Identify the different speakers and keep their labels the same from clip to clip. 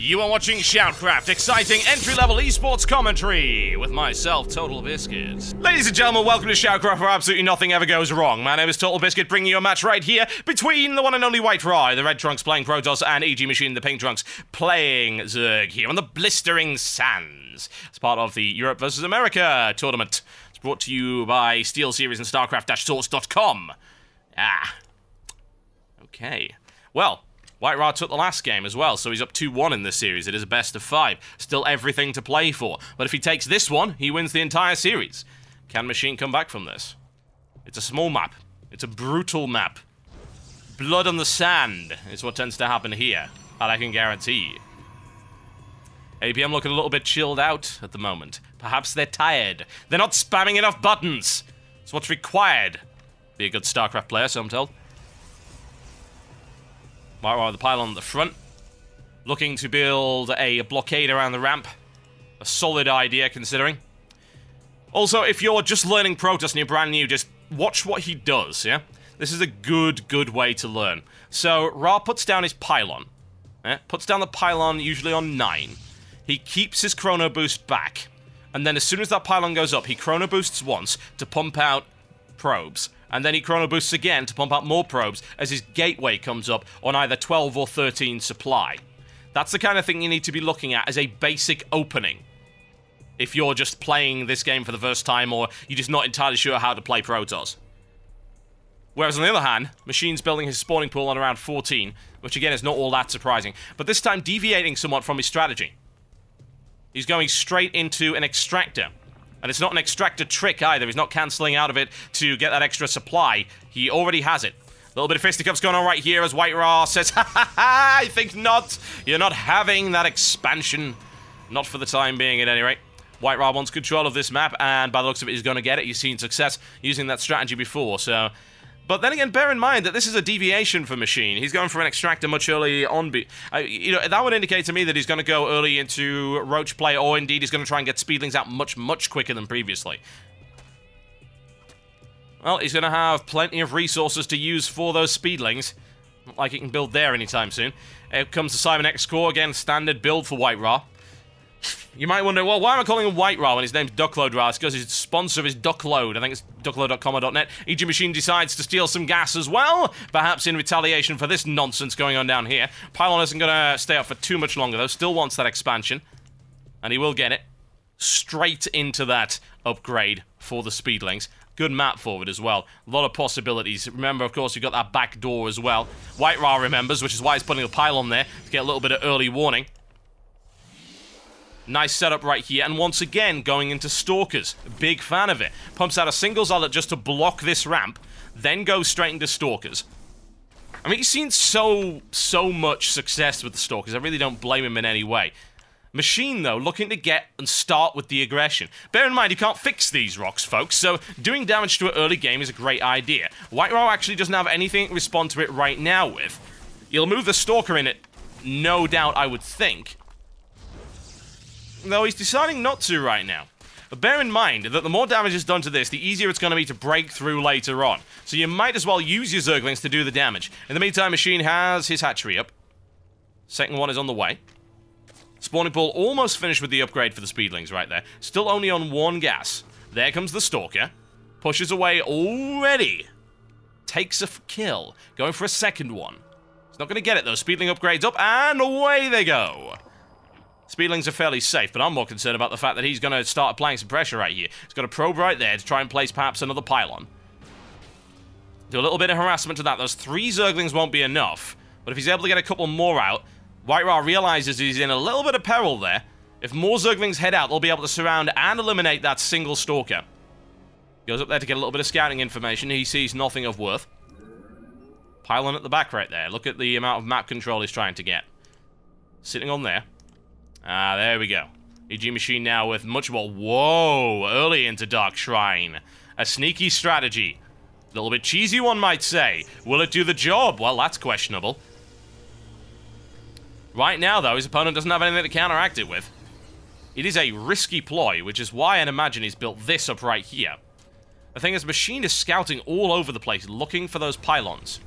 Speaker 1: You are watching SHOUTcraft, exciting entry-level esports commentary with myself, TotalBiscuit. Ladies and gentlemen, welcome to SHOUTcraft, where absolutely nothing ever goes wrong. My name is TotalBiscuit, bringing you a match right here between the one and only WhiteRa, the red trunks playing Protoss, and EG Machine, the pink trunks playing Zerg here on the blistering sands. It's part of the Europe vs. America tournament. It's brought to you by Steel Series and StarCraft-Source.com. Okay. Well, WhiteRa took the last game as well, so he's up 2-1 in this series. It is a best of 5. Still everything to play for. But if he takes this one, he wins the entire series. Can Machine come back from this? It's a small map. It's a brutal map. Blood on the sand is what tends to happen here. That I can guarantee. APM looking a little bit chilled out at the moment. Perhaps they're tired. They're not spamming enough buttons. It's what's required. Be a good StarCraft player, so I'm told. WhiteRa the pylon at the front, looking to build a blockade around the ramp. A solid idea, considering. Also, if you're just learning Protoss and you're brand new, just watch what he does, yeah? This is a good way to learn. So, Ra puts down his pylon. Puts down the pylon usually on 9. He keeps his chrono boost back. And then as soon as that pylon goes up, he chrono boosts once to pump out probes. And then he chrono boosts again to pump out more probes as his gateway comes up on either 12 or 13 supply. That's the kind of thing you need to be looking at as a basic opening. If you're just playing this game for the first time or you're just not entirely sure how to play Protoss. Whereas on the other hand, Machine's building his spawning pool on around 14, which again is not all that surprising, but this time deviating somewhat from his strategy. He's going straight into an extractor. And it's not an extractor trick either. He's not cancelling out of it to get that extra supply. He already has it. A little bit of fisticuffs going on right here as WhiteRa says, ha ha ha, I think not. You're not having that expansion. Not for the time being at any rate. WhiteRa wants control of this map, and by the looks of it, he's going to get it. You've seen success using that strategy before, so... But then again, bear in mind that this is a deviation for Machine. He's going for an extractor much early on. You know, that would indicate to me that he's going to go early into Roach play, or indeed he's going to try and get speedlings out much quicker than previously. Well, he's going to have plenty of resources to use for those speedlings. Not like he can build there anytime soon. Here comes the Cyber X core, again, standard build for WhiteRa. You might wonder, well, why am I calling him WhiteRa when his name's DuckloadRa? It's because his sponsor is Duckload. I think it's duckload.com or .net. EG Machine decides to steal some gas as well, perhaps in retaliation for this nonsense going on down here. Pylon isn't going to stay up for too much longer, though. Still wants that expansion. And he will get it. Straight into that upgrade for the speedlings. Good map forward as well. A lot of possibilities. Remember, of course, you've got that back door as well. WhiteRa remembers, which is why he's putting a pylon there to get a little bit of early warning. Nice setup right here, and once again, going into Stalkers. Big fan of it. Pumps out a single Zealot just to block this ramp, then goes straight into Stalkers. I mean, he's seen so much success with the Stalkers. I really don't blame him in any way. Machine, though, looking to get and start with the aggression. Bear in mind, you can't fix these rocks, folks, so doing damage to an early game is a great idea. WhiteRa actually doesn't have anything to respond to it right now with. He'll move the Stalker in it, no doubt, I would think. Though he's deciding not to right now. But bear in mind that the more damage is done to this, the easier it's going to be to break through later on. So you might as well use your Zerglings to do the damage. In the meantime, Machine has his hatchery up. Second one is on the way. Spawning pool almost finished with the upgrade for the speedlings right there. Still only on 1 gas. There comes the Stalker. Pushes away already. Takes a kill. Going for a second one. He's not going to get it though. Speedling upgrades up and away they go. Speedlings are fairly safe, but I'm more concerned about the fact that he's going to start applying some pressure right here. He's got a probe right there to try and place perhaps another pylon. Do a little bit of harassment to that. Those 3 Zerglings won't be enough, but if he's able to get a couple more out, WhiteRa realizes he's in a little bit of peril there. If more Zerglings head out, they'll be able to surround and eliminate that single Stalker. Goes up there to get a little bit of scouting information. He sees nothing of worth. Pylon at the back right there. Look at the amount of map control he's trying to get. Sitting on there. Ah, there we go. EG Machine now with much more... Whoa! Early into Dark Shrine. A sneaky strategy. A little bit cheesy, one might say. Will it do the job? Well, that's questionable. Right now, though, his opponent doesn't have anything to counteract it with. It is a risky ploy, which is why I'd imagine he's built this up right here. The thing is, Machine is scouting all over the place, looking for those pylons.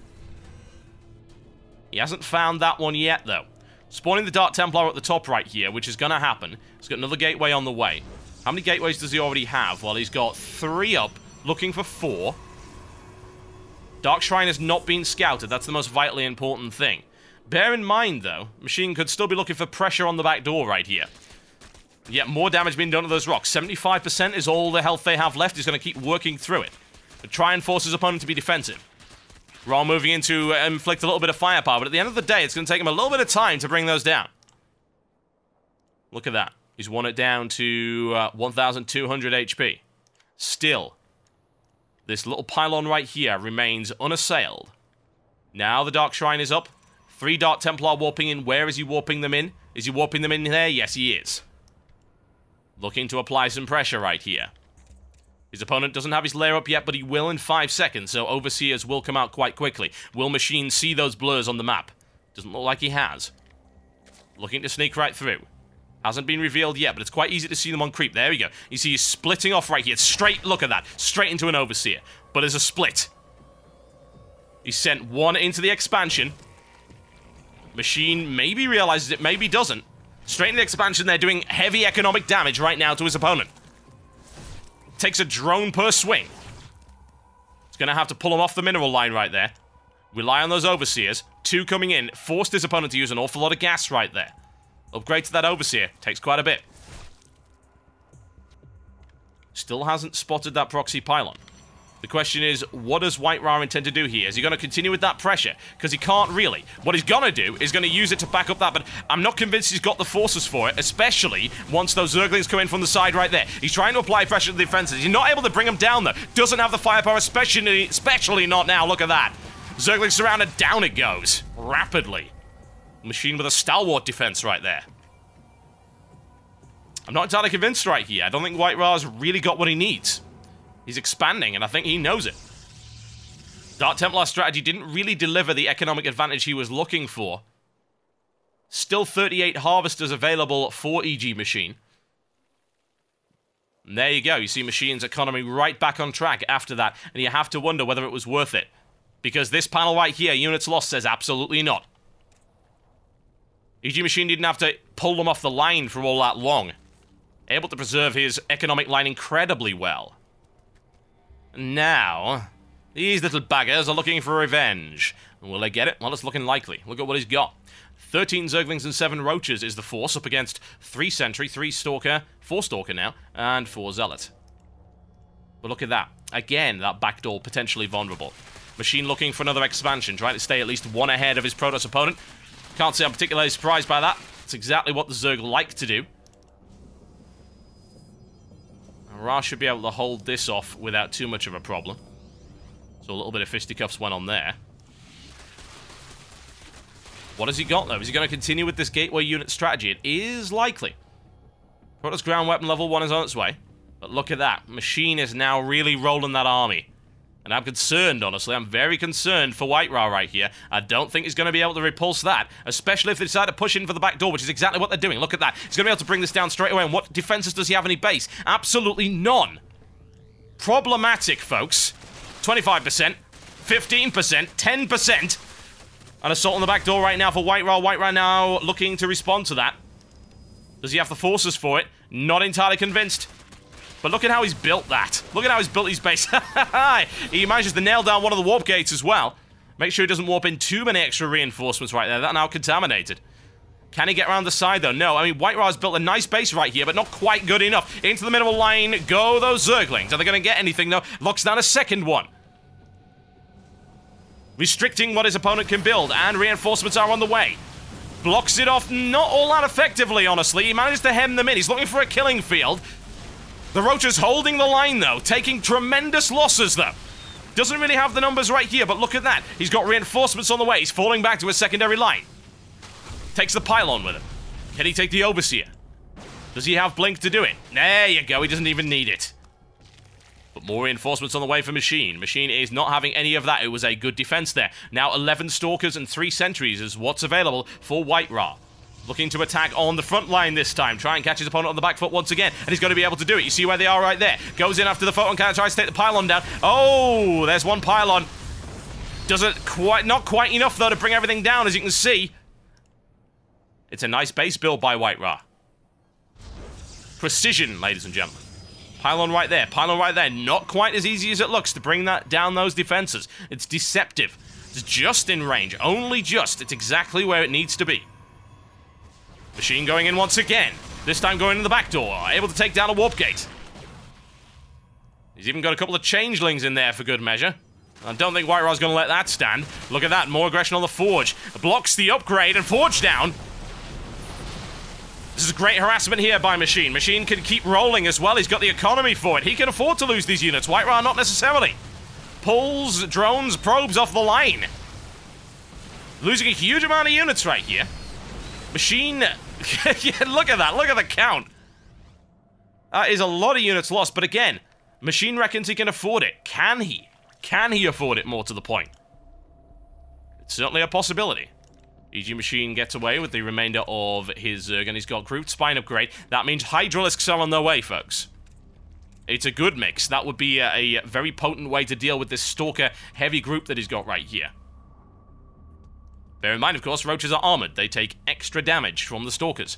Speaker 1: He hasn't found that one yet, though. Spawning the Dark Templar at the top right here, which is going to happen. He's got another gateway on the way. How many gateways does he already have? Well, he's got 3 up, looking for 4. Dark Shrine has not been scouted. That's the most vitally important thing. Bear in mind, though, Machine could still be looking for pressure on the back door right here. Yet more damage being done to those rocks. 75% is all the health they have left. He's going to keep working through it. To try and force his opponent to be defensive. Ra moving in to inflict a little bit of firepower, but at the end of the day, it's going to take him a little bit of time to bring those down. Look at that. He's won it down to 1,200 HP. Still, this little pylon right here remains unassailed. Now the Dark Shrine is up. 3 Dark Templar warping in. Where is he warping them in? Is he warping them in there? Yes, he is. Looking to apply some pressure right here. His opponent doesn't have his lair up yet, but he will in 5 seconds, so Overseers will come out quite quickly. Will Machine see those blurs on the map? Doesn't look like he has. Looking to sneak right through. Hasn't been revealed yet, but it's quite easy to see them on creep. There we go. You see he's splitting off right here. Straight, look at that. Straight into an Overseer. But there's a split. He sent 1 into the expansion. Machine maybe realizes it, maybe doesn't. Straight into the expansion, they're doing heavy economic damage right now to his opponent. Takes a drone per swing. It's going to have to pull him off the mineral line right there. Rely on those Overseers. 2 coming in. Forced his opponent to use an awful lot of gas right there. Upgrade to that Overseer. Takes quite a bit. Still hasn't spotted that proxy pylon. The question is, what does WhiteRa intend to do here? Is he going to continue with that pressure? Because he can't really. What he's going to do is going to use it to back up that, but I'm not convinced he's got the forces for it, especially once those Zerglings come in from the side right there. He's trying to apply pressure to the defenses. He's not able to bring them down, though. Doesn't have the firepower, especially not now. Look at that. Zerglings surrounded, down it goes. Rapidly. Machine with a stalwart defense right there. I'm not entirely convinced right here. I don't think WhiteRa's really got what he needs. He's expanding, and I think he knows it. Dark Templar strategy didn't really deliver the economic advantage he was looking for. Still 38 Harvesters available for EG Machine. And there you go. You see Machine's economy right back on track after that, and you have to wonder whether it was worth it. Because this panel right here, units lost, says absolutely not. EG Machine didn't have to pull them off the line for all that long. Able to preserve his economic line incredibly well. Now, these little buggers are looking for revenge. Will they get it? Well, it's looking likely. Look at what he's got. 13 Zerglings and 7 Roaches is the force up against 3 Sentry, 3 Stalker, 4 Stalker now, and 4 Zealot. But look at that. Again, that backdoor potentially vulnerable. Machine looking for another expansion, trying to stay at least 1 ahead of his Protoss opponent. Can't say I'm particularly surprised by that. It's exactly what the Zerg like to do. Ra should be able to hold this off without too much of a problem. So a little bit of fisticuffs went on there. What has he got, though? Is he going to continue with this gateway unit strategy? It is likely. Protoss ground weapon level 1 is on its way. But look at that. Machine is now really rolling that army. And I'm concerned, honestly. I'm very concerned for WhiteRa right here. I don't think he's going to be able to repulse that, especially if they decide to push in for the back door, which is exactly what they're doing. Look at that. He's going to be able to bring this down straight away. And what defenses does he have in his base? Absolutely none. Problematic, folks. 25%, 15%, 10%. An assault on the back door right now for WhiteRa. WhiteRa now looking to respond to that. Does he have the forces for it? Not entirely convinced. But look at how he's built that. Look at how he's built his base. He manages to nail down one of the warp gates as well. Make sure he doesn't warp in too many extra reinforcements right there. That now contaminated. Can he get around the side, though? No. I mean, WhiteRa's built a nice base right here, but not quite good enough. Into the middle line go those Zerglings. Are they going to get anything, though? Locks down a second one. Restricting what his opponent can build, and reinforcements are on the way. Blocks it off not all that effectively, honestly. He manages to hem them in. He's looking for a killing field. The Roacher's holding the line, though, taking tremendous losses, though. Doesn't really have the numbers right here, but look at that. He's got reinforcements on the way. He's falling back to his secondary line. Takes the pylon with him. Can he take the Overseer? Does he have Blink to do it? There you go. He doesn't even need it. But more reinforcements on the way for Machine. Machine is not having any of that. It was a good defense there. Now 11 Stalkers and 3 Sentries is what's available for WhiteRa. Looking to attack on the front line this time. Try and catch his opponent on the back foot once again. And he's going to be able to do it. You see where they are right there. Goes in after the photon cannon. Tries to take the pylon down. Oh, there's one pylon. Does it not quite enough, though, to bring everything down, as you can see. It's a nice base build by WhiteRa. Precision, ladies and gentlemen. Pylon right there. Pylon right there. Not quite as easy as it looks to bring that down those defenses. It's deceptive. It's just in range. Only just. It's exactly where it needs to be. Machine going in once again. This time going in the back door. Able to take down a warp gate. He's even got a couple of changelings in there for good measure. I don't think WhiteRa's going to let that stand. Look at that. More aggression on the Forge. Blocks the upgrade and Forge down. This is great harassment here by Machine. Machine can keep rolling as well. He's got the economy for it. He can afford to lose these units. WhiteRa not necessarily. Pulls drones, probes off the line. Losing a huge amount of units right here. Machine... yeah, look at that. Look at the count. That is a lot of units lost. But again, Machine reckons he can afford it. Can he? Can he afford it, more to the point? It's certainly a possibility. EG Machine gets away with the remainder of his Zerg, and he's got Grooved Spine upgrade. That means Hydralisks are on their way, folks. It's a good mix. That would be a very potent way to deal with this Stalker-heavy group that he's got right here. Bear in mind, of course, Roaches are armored. They take extra damage from the Stalkers.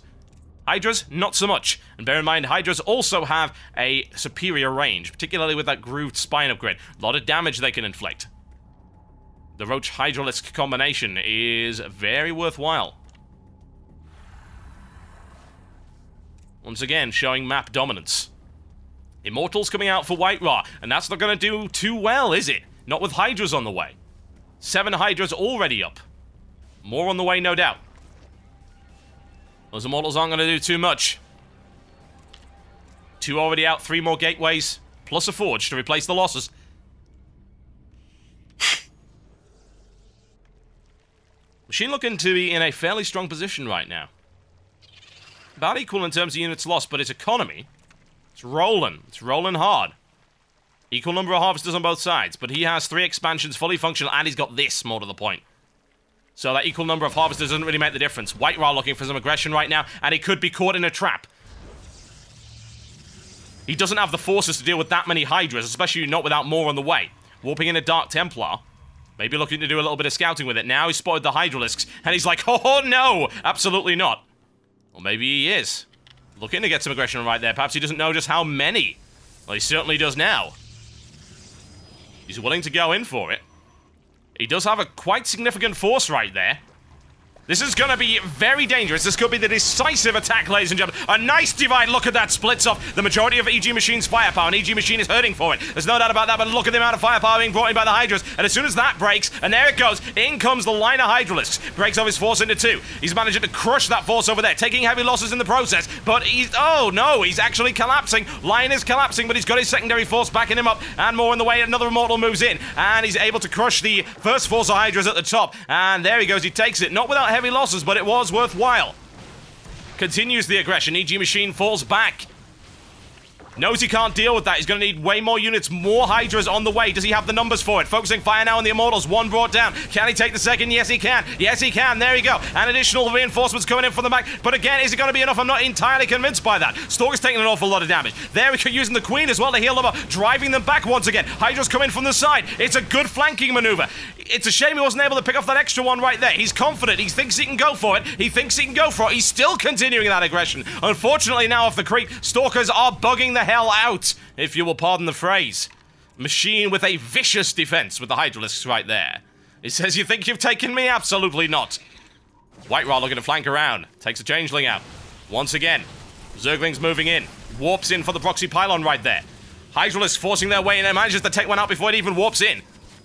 Speaker 1: Hydras, not so much. And bear in mind, Hydras also have a superior range, particularly with that Grooved Spine upgrade. A lot of damage they can inflict. The Roach Hydralisk combination is very worthwhile. Once again, showing map dominance. Immortals coming out for WhiteRa, and that's not going to do too well, is it? Not with Hydras on the way. 7 Hydras already up. More on the way, no doubt. Those Immortals aren't going to do too much. 2 already out, 3 more gateways, plus a Forge to replace the losses. Machine looking to be in a fairly strong position right now. About equal in terms of units lost, but its economy, it's rolling. It's rolling hard. Equal number of harvesters on both sides, but he has 3 expansions fully functional, and he's got this, more to the point. So that equal number of harvesters doesn't really make the difference. WhiteRa looking for some aggression right now, and he could be caught in a trap. He doesn't have the forces to deal with that many Hydras, especially not without more on the way. Warping in a Dark Templar. Maybe looking to do a little bit of scouting with it. Now he's spotted the Hydralisks, and he's like, oh no, absolutely not. Or maybe he is. Looking to get some aggression right there. Perhaps he doesn't know just how many. Well, he certainly does now. He's willing to go in for it. He does have a quite significant force right there. This is going to be very dangerous. This could be the decisive attack, ladies and gentlemen. A nice divide. Look at that. Splits off the majority of EG Machine's firepower, and EG Machine is hurting for it. There's no doubt about that, but look at the amount of firepower being brought in by the Hydras. And as soon as that breaks, and there it goes, in comes the line of Hydralisks. Breaks off his force into 2. He's managing to crush that force over there, taking heavy losses in the process. But he's... oh, no, he's actually collapsing. Line is collapsing, but he's got his secondary force backing him up. And more in the way. Another Immortal moves in, and he's able to crush the first force of Hydras at the top. And there he goes. He takes it. Not without heavy losses, but it was worthwhile. Continues the aggression. EG Machine falls back. Knows he can't deal with that. He's going to need way more units, more Hydras on the way. Does he have the numbers for it? Focusing fire now on the Immortals. 1 brought down. Can he take the second? Yes, he can. Yes, he can. There you go. And additional reinforcements coming in from the back. But again, is it going to be enough? I'm not entirely convinced by that. Stalker's taking an awful lot of damage. There we go, using the Queen as well to heal them up, driving them back once again. Hydras come in from the side. It's a good flanking maneuver. It's a shame he wasn't able to pick off that extra one right there. He's confident. He thinks he can go for it. He thinks he can go for it. He's still continuing that aggression. Unfortunately, now off the creep, Stalkers are bugging the hell out, if you will pardon the phrase. Machine with a vicious defense with the Hydralisks right there. He says, you think you've taken me? Absolutely not. WhiteRa looking to flank around. Takes a changeling out. Once again, Zerglings moving in. Warps in for the proxy pylon right there. Hydralisks forcing their way in and manages to take one out before it even warps in.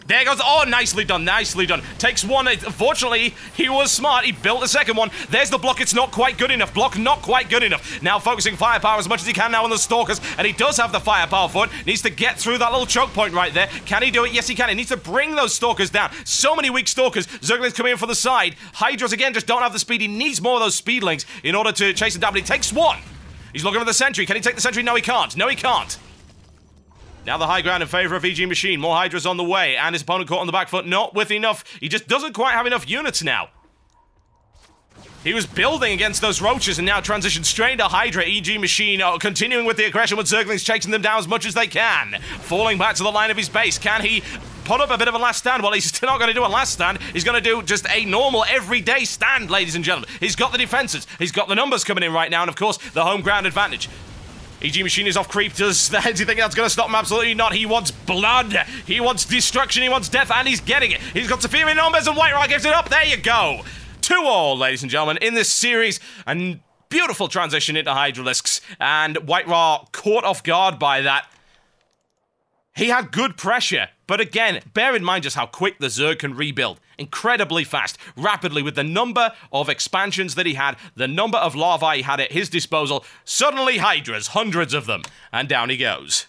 Speaker 1: There goes. Oh, nicely done. Nicely done. Takes one. Unfortunately, he was smart. He built the second one. There's the block. It's not quite good enough. Block not quite good enough. Now focusing firepower as much as he can now on the Stalkers. And he does have the firepower for it. Needs to get through that little choke point right there. Can he do it? Yes, he can. He needs to bring those Stalkers down. So many weak Stalkers. Zerglings coming in from the side. Hydras, again, just don't have the speed. He needs more of those speedlings in order to chase him down. But he takes one. He's looking for the sentry. Can he take the sentry? No, he can't. No, he can't. Now the high ground in favor of EG Machine. More Hydras on the way, and his opponent caught on the back foot. Not with enough. He just doesn't quite have enough units now. He was building against those Roaches and now transitioned straight into Hydra. EG Machine continuing with the aggression with Zerglings chasing them down as much as they can. Falling back to the line of his base. Can he put up a bit of a last stand. Well, he's still not going to do a last stand. He's going to do just a normal, everyday stand, ladies and gentlemen. He's got the defenses. He's got the numbers coming in right now, and of course, the home ground advantage. EG Machine is off creep. Does you think that's going to stop him? Absolutely not. He wants blood. He wants destruction. He wants death, and he's getting it. He's got superior numbers, and WhiteRa gives it up. There you go. 2-all, ladies and gentlemen, in this series. And beautiful transition into Hydralisks, and WhiteRa caught off guard by that. He had good pressure, but again, bear in mind just how quick the Zerg can rebuild. Incredibly fast, rapidly, with the number of expansions that he had, the number of larvae he had at his disposal. Suddenly Hydras, hundreds of them, and down he goes.